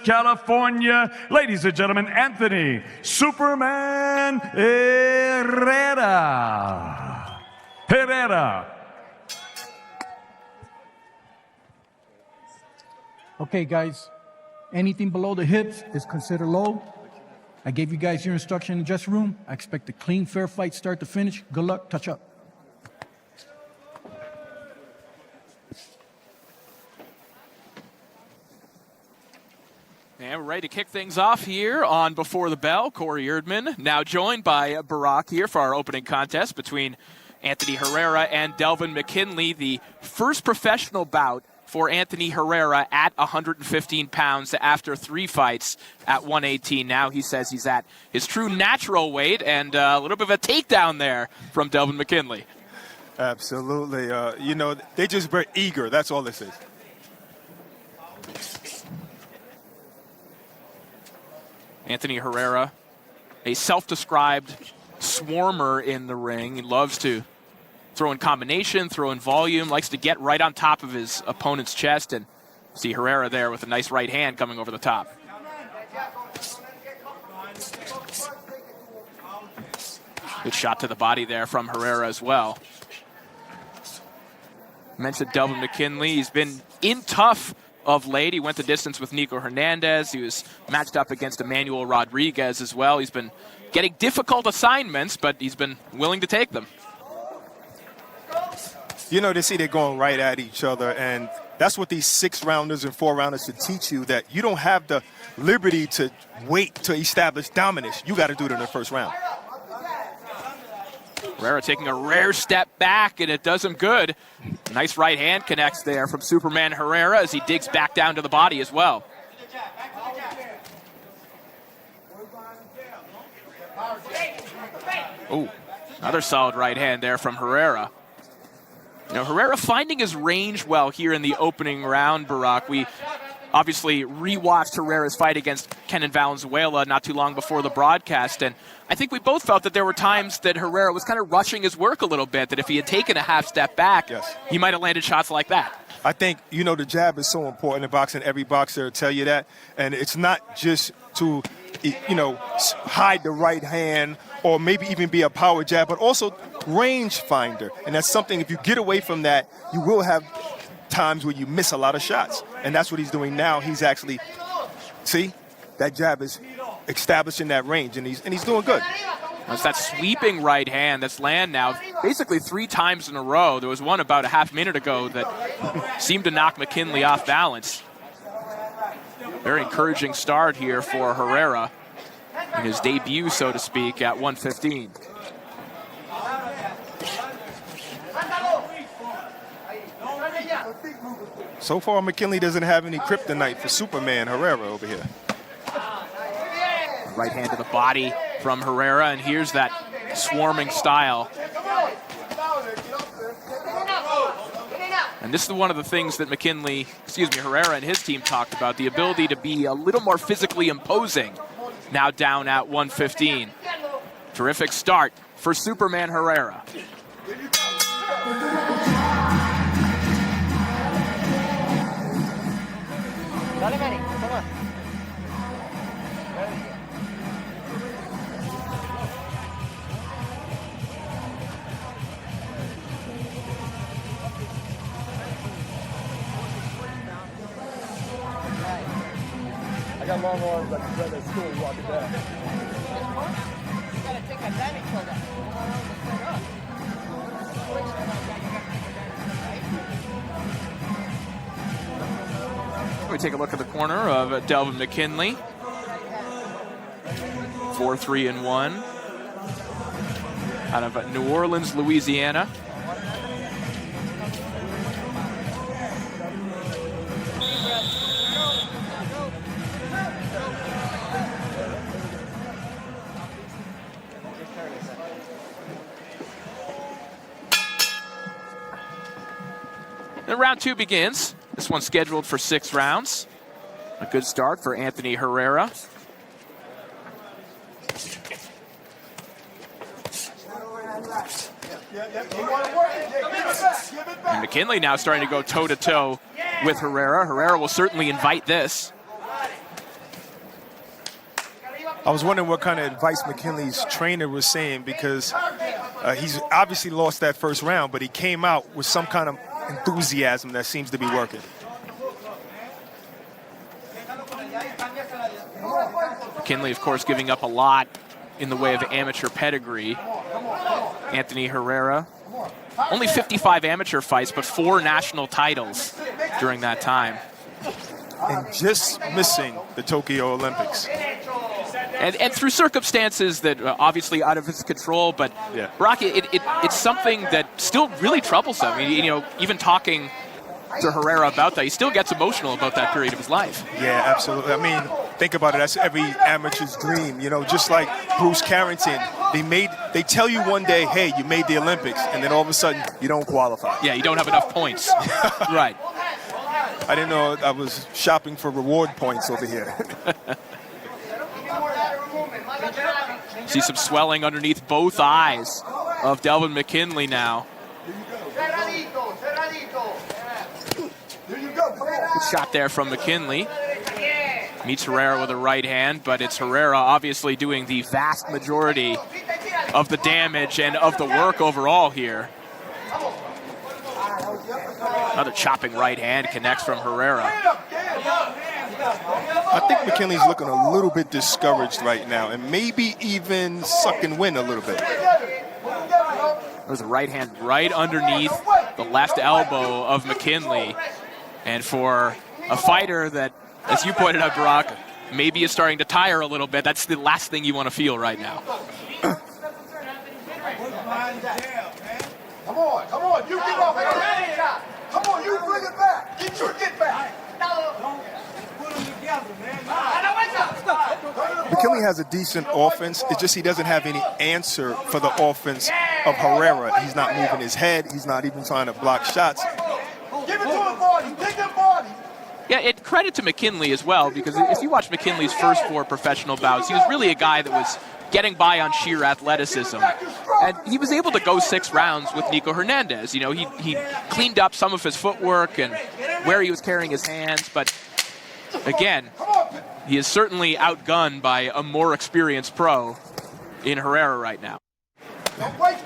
California, ladies and gentlemen, Anthony Superman Herrera. Okay, guys, anything below the hips is considered low. I gave you guys your instruction in the dressing room. I expect a clean, fair fight, start to finish. Good luck, touch up. And we're ready to kick things off here on Before the Bell. Corey Erdman now joined by Barack here for our opening contest between Anthony Herrera and Delvin McKinley. The first professional bout for Anthony Herrera at 115 pounds after 3 fights at 118. Now he says he's at his true natural weight, and a little bit of a takedown there from Delvin McKinley. Absolutely. They just were eager. That's all this is. Anthony Herrera, a self-described swarmer in the ring. He loves to throw in combination, throw in volume, likes to get right on top of his opponent's chest, and see Herrera there with a nice right hand coming over the top. Good shot to the body there from Herrera as well. Mentioned Delvin McKinley. He's been in tough of late. He went the distance with Nico Hernandez. He was matched up against Emmanuel Rodriguez as well. He's been getting difficult assignments, but he's been willing to take them. They see they're going right at each other, and that's what these 6-rounders and 4-rounders should teach you, that you don't have the liberty to wait to establish dominance. You got to do it in the first round. Herrera taking a rare step back, and it does him good. Nice right hand connects there from Superman Herrera as he digs back down to the body as well. Oh, another solid right hand there from Herrera. Herrera finding his range well here in the opening round, Barack. We obviously rewatched Herrera's fight against Kenan Valenzuela not too long before the broadcast, and I think we both felt that there were times that Herrera was kind of rushing his work a little bit, that if he had taken a half step back, yes, he might have landed shots like that. I think, the jab is so important in boxing. Every boxer will tell you that, and it's not just to, hide the right hand or maybe even be a power jab, but also range finder, and that's something, if you get away from that, you will have times where you miss a lot of shots, and that's what he's doing now. He's actually, see, that jab is establishing that range, and he's doing good. It's that sweeping right hand that's land now basically 3 times in a row. There was one about a half minute ago that seemed to knock McKinley off balance. Very encouraging start here for Herrera in his debut, so to speak, at 115. So far, McKinley doesn't have any kryptonite for Superman Herrera over here. Right hand to the body from Herrera, and here's that swarming style. And this is one of the things that Herrera and his team talked about, the ability to be a little more physically imposing now down at 115. Terrific start for Superman Herrera. I got long arms like a at school walking down. You gotta take advantage of that. We take a look at the corner of Delvin McKinley. 4-3-1 out of New Orleans, Louisiana. And round 2 begins. This one's scheduled for 6 rounds. A good start for Anthony Herrera. And McKinley now starting to go toe-to-toe with Herrera. Herrera will certainly invite this. I was wondering what kind of advice McKinley's trainer was saying, because he's obviously lost that first round, but he came out with some kind of enthusiasm that seems to be working. McKinley, of course, giving up a lot in the way of amateur pedigree. Anthony Herrera, only 55 amateur fights, but 4 national titles during that time. And just missing the Tokyo Olympics. And through circumstances that are obviously out of his control, but Yeah. Brock, it's something that still really troubles him. You know, even talking to Herrera about that, he still gets emotional about that period of his life. Yeah, absolutely. I mean, think about it. That's every amateur's dream. You know, just like Bruce Carrington, they tell you one day, hey, you made the Olympics, and then all of a sudden you don't qualify. Yeah, you don't have enough points. Right. I didn't know I was shopping for reward points over here. See some swelling underneath both eyes of Delvin McKinley now. Good shot there from McKinley. Meets Herrera with a right hand, but it's Herrera obviously doing the vast majority of the damage and of the work overall here. Another chopping right hand connects from Herrera. I think McKinley's looking a little bit discouraged right now, and maybe even sucking wind a little bit. There's a right hand right underneath the left elbow of McKinley. And for a fighter that, as you pointed out, Barack, maybe is starting to tire a little bit, that's the last thing you want to feel right now. Come on, you get off it. Come on, you bring it back. Get back. McKinley has a decent offense. It's just he doesn't have any answer for the offense of Herrera. He's not moving his head. He's not even trying to block shots. Give it to him, Marty. Take him, Marty. Yeah, credit to McKinley as well, because if you watch McKinley's first 4 professional bouts, he was really a guy that was getting by on sheer athleticism. And he was able to go 6 rounds with Nico Hernandez. You know, he cleaned up some of his footwork and where he was carrying his hands, but again, he is certainly outgunned by a more experienced pro in Herrera right now.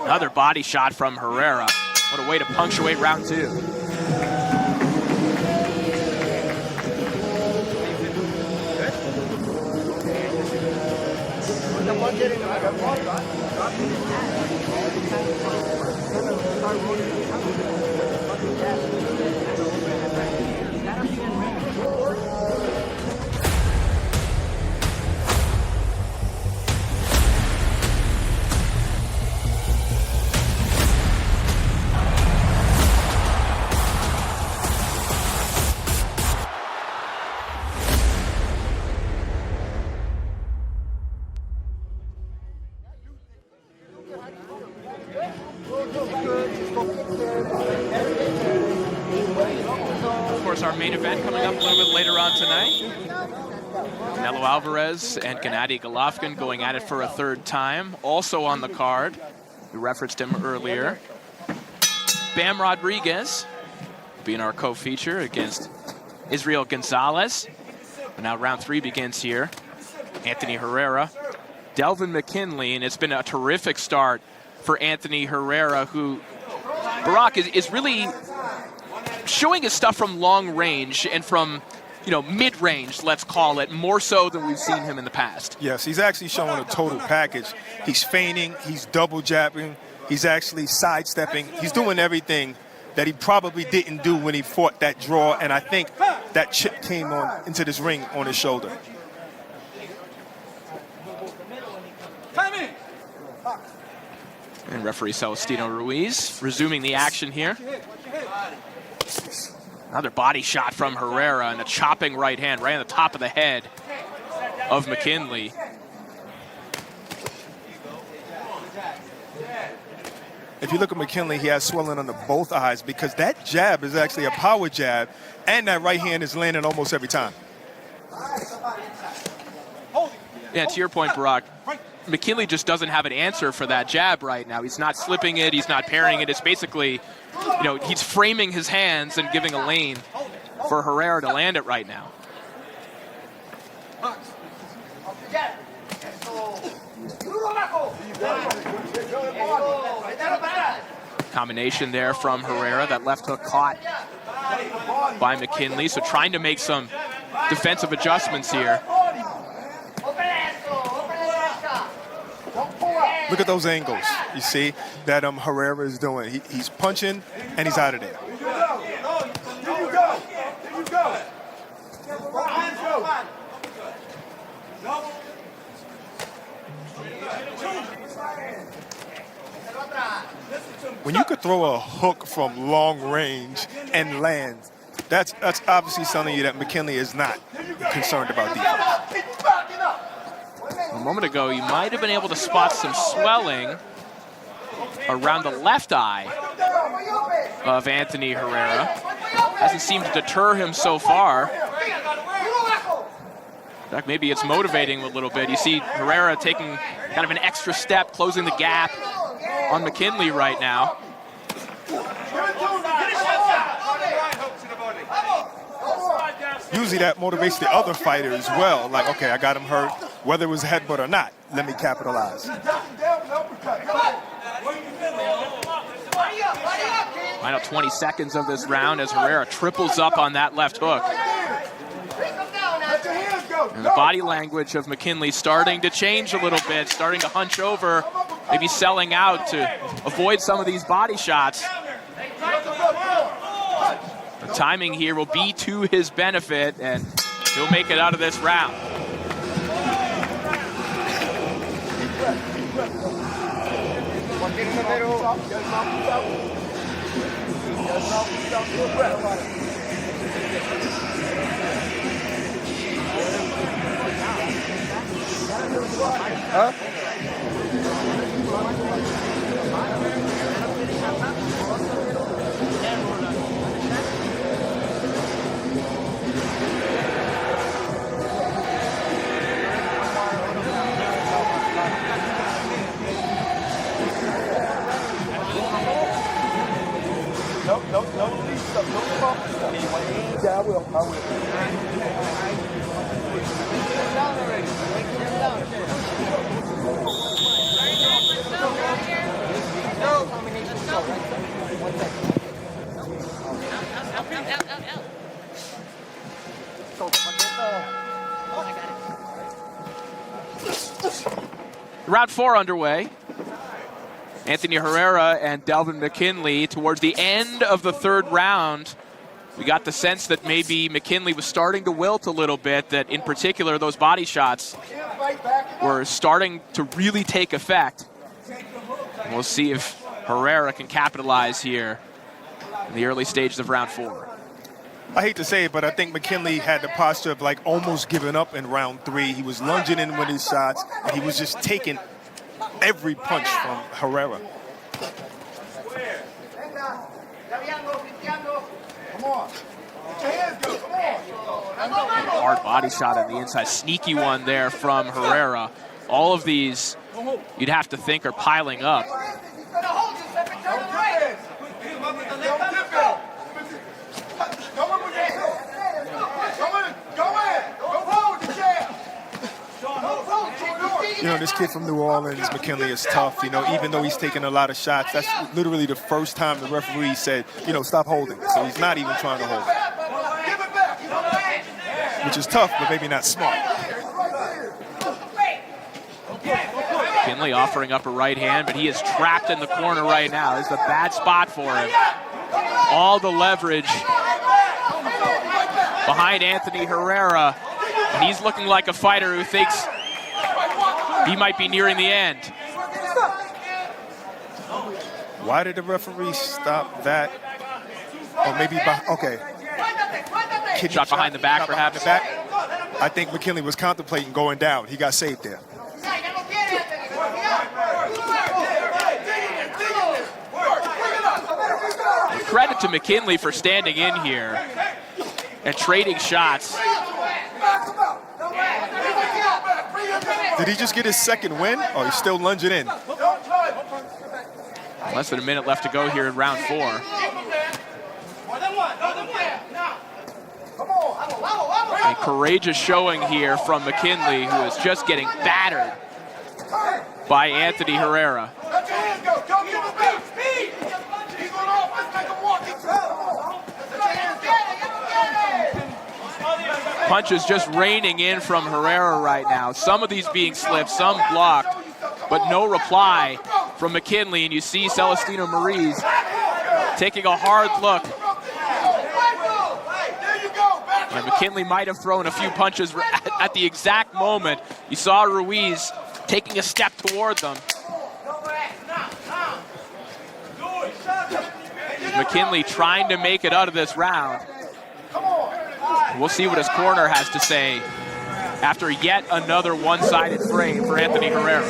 Another body shot from Herrera. What a way to punctuate round 2. Our main event coming up a little bit later on tonight. Canelo Alvarez and Gennady Golovkin going at it for a 3rd time. Also on the card, we referenced him earlier, Bam Rodriguez being our co-feature against Israel Gonzalez. And now round 3 begins here. Anthony Herrera, Delvin McKinley, and it's been a terrific start for Anthony Herrera, who, Barack, is really showing his stuff from long range and from, you know, mid-range, let's call it, more so than we've seen him in the past. Yes, he's actually showing a total package. He's feigning, he's double jabbing, he's actually sidestepping. He's doing everything that he probably didn't do when he fought that draw, and I think that chip came on into this ring on his shoulder. And referee Celestino Ruiz resuming the action here. Another body shot from Herrera and a chopping right hand right on the top of the head of McKinley. If you look at McKinley, he has swelling under both eyes because that jab is actually a power jab, and that right hand is landing almost every time. Yeah, to your point, Barack, McKinley just doesn't have an answer for that jab right now. He's not slipping it, he's not parrying it. It's basically, you know, he's framing his hands and giving a lane for Herrera to land it right now. Combination there from Herrera. That left hook caught by McKinley. So trying to make some defensive adjustments here. Look at those angles. You see that Herrera is doing. He's punching and he's out of there. When you could throw a hook from long range and land, that's obviously telling you that McKinley is not concerned about defense. A moment ago, you might have been able to spot some swelling around the left eye of Anthony Herrera. Hasn't seemed to deter him so far. In fact, maybe it's motivating a little bit. You see Herrera taking kind of an extra step, closing the gap on McKinley right now. Usually that motivates the other fighter as well. Like, okay, I got him hurt, whether it was a headbutt or not. Let me capitalize. Final 20 seconds of this round as Herrera triples up on that left hook. And the body language of McKinley starting to change a little bit, starting to hunch over, maybe selling out to avoid some of these body shots. The timing here will be to his benefit, and he'll make it out of this round. Yeah, I will. Round 4 underway. Anthony Herrera and Delvin McKinley towards the end of the third round. We got the sense that maybe McKinley was starting to wilt a little bit, that in particular those body shots were starting to really take effect. And we'll see if Herrera can capitalize here in the early stages of round 4. I hate to say it, but I think McKinley had the posture of like almost giving up in round 3. He was lunging in with his shots, and he was just taking every punch from Herrera. Hard body shot on the inside. Sneaky one there from Herrera. All of these, you'd have to think, are piling up. You know, this kid from New Orleans, McKinley, is tough. You know, even though he's taking a lot of shots, that's literally the first time the referee said, you know, stop holding. So he's not even trying to hold it. Which is tough, but maybe not smart. McKinley offering up a right hand, but he is trapped in the corner right now. This is a bad spot for him. All the leverage behind Anthony Herrera. And he's looking like a fighter who thinks he might be nearing the end. Why did the referee stop that? Or maybe, okay. Shot behind the back, perhaps. I think McKinley was contemplating going down. He got saved there. Credit to McKinley for standing in here and trading shots. Did he just get his second win? Oh, he's still lunging in. Less than a minute left to go here in round 4. A courageous showing here from McKinley, who is just getting battered by Anthony Herrera. Let your hands go. Don't give him back. Speed. He's going off. Let's make him walk himself. Let your hands go. Punches just raining in from Herrera right now. Some of these being slipped, some blocked, but no reply from McKinley. And you see Celestino Mauriz taking a hard look. And McKinley might have thrown a few punches at the exact moment. You saw Ruiz taking a step toward them. McKinley trying to make it out of this round. We'll see what his corner has to say after yet another one-sided frame for Anthony Herrera.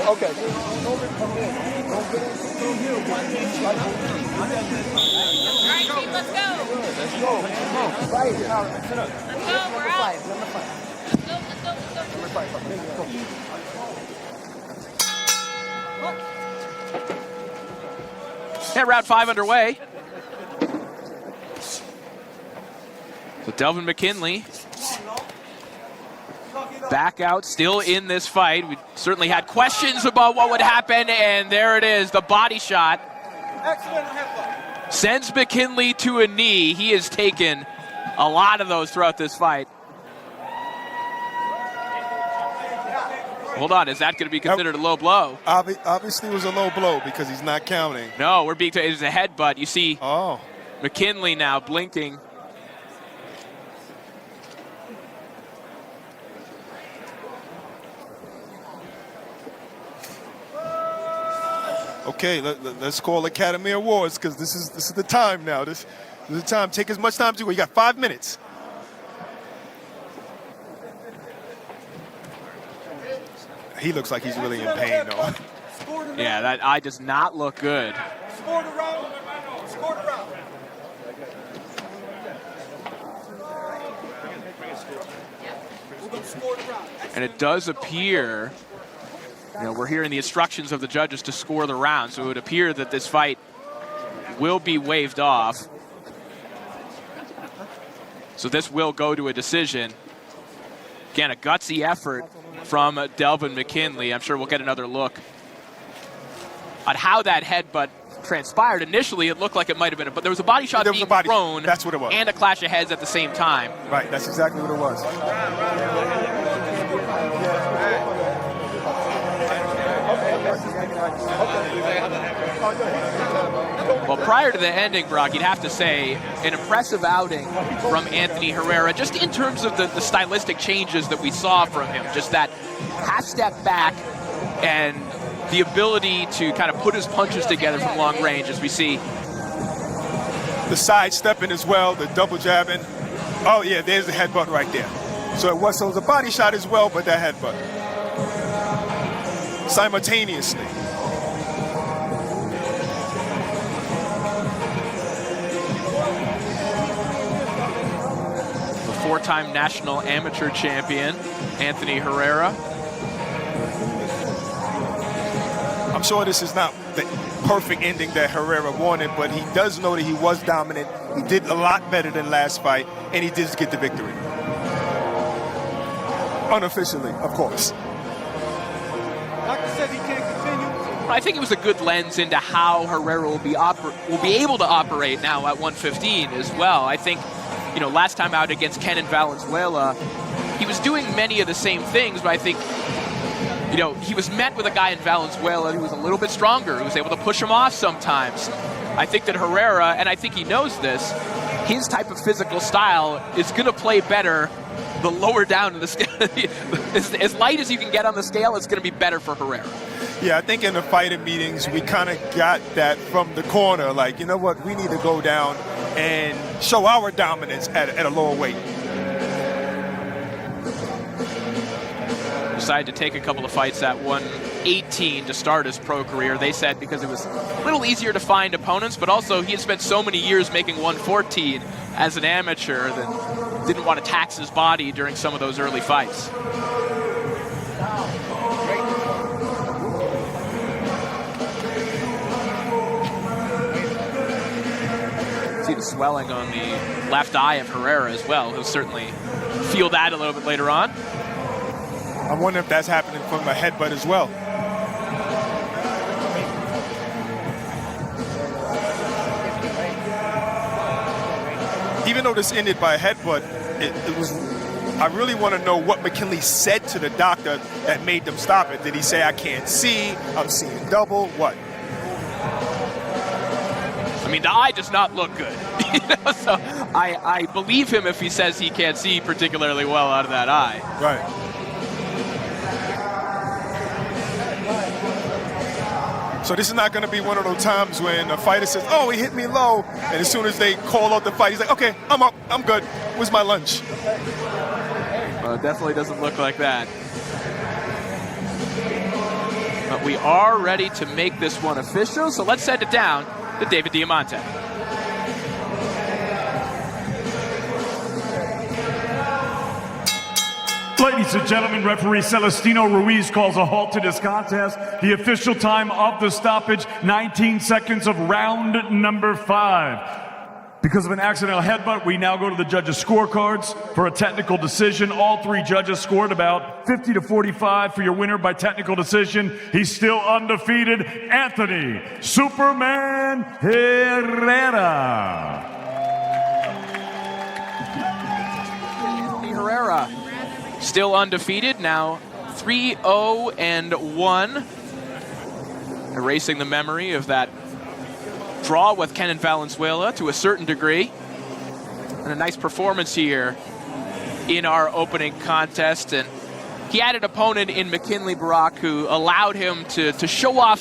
Okay. Alright, team, let's go. Let's go, we're out. Let's go. And round 5 underway. So Delvin McKinley back out, still in this fight. We certainly had questions about what would happen, and there it is, the body shot. Sends McKinley to a knee. He has taken a lot of those throughout this fight. Hold on, is that going to be considered a low blow? Obviously it was a low blow because he's not counting. No, we're being told it was a headbutt. You see Oh. McKinley now blinking. Okay, let's call Academy Awards because this is the time now. This is the time. Take as much time as you want. You got 5 minutes. He looks like he's really in pain, though. Yeah, that eye does not look good. Score the round. Score the round. And it does appear, we're hearing the instructions of the judges to score the round, so it would appear that this fight will be waved off. So this will go to a decision. Again, a gutsy effort from Delvin McKinley. I'm sure we'll get another look at how that headbutt transpired. Initially, it looked like it might have been, but there was a body shot being thrown. That's what it was. And a clash of heads at the same time. Right, that's exactly what it was. Well, prior to the ending, Brock, you'd have to say an impressive outing from Anthony Herrera, just in terms of the stylistic changes that we saw from him. Just that half step back and the ability to kind of put his punches together from long range, as we see. The side stepping as well, the double jabbing. Oh, yeah, there's the headbutt right there. So it was a body shot as well, but that headbutt. Simultaneously. The four-time national amateur champion, Anthony Herrera. I'm sure this is not the perfect ending that Herrera wanted, but he does know that he was dominant. He did a lot better than last fight, and he did get the victory. Unofficially, of course. Doctor says he can't continue. I think it was a good lens into how Herrera will be able to operate now at 115 as well. I think, last time out against Kenan Valenzuela, he was doing many of the same things, but I think, he was met with a guy in Valenzuela who was a little bit stronger, who was able to push him off sometimes. I think that Herrera, and I think he knows this, his type of physical style is going to play better the lower down in the scale. As light as you can get on the scale, it's going to be better for Herrera. Yeah, I think in the fighting meetings, we kind of got that from the corner. Like, you know what, we need to go down and show our dominance at a lower weight. Decided to take a couple of fights at 118 to start his pro career. They said because it was a little easier to find opponents, but also he had spent so many years making 114 as an amateur that didn't want to tax his body during some of those early fights. See the swelling on the left eye of Herrera as well. He'll certainly feel that a little bit later on. I wonder if that's happening from a headbutt as well. Even though this ended by a headbutt, it was. I really want to know what McKinley said to the doctor that made them stop it. Did he say, I can't see, I'm seeing double, what? I mean, the eye does not look good. So I believe him if he says he can't see particularly well out of that eye. Right. So this is not going to be one of those times when a fighter says, oh, he hit me low, and as soon as they call out the fight, he's like, okay, I'm up, I'm good. Where's my lunch? Well, it definitely doesn't look like that. But we are ready to make this one official, so let's send it down to David Diamante. Ladies and gentlemen, referee Celestino Ruiz calls a halt to this contest. The official time of the stoppage, 19 seconds of round number 5. Because of an accidental headbutt, we now go to the judges' scorecards for a technical decision. All 3 judges scored about 50 to 45 for your winner by technical decision. He's still undefeated, Anthony Superman Herrera. Anthony Herrera, still undefeated, now 3-0-1. Erasing the memory of that draw with Kenan Valenzuela to a certain degree. And a nice performance here in our opening contest. And he had an opponent in McKinley Barak who allowed him to show off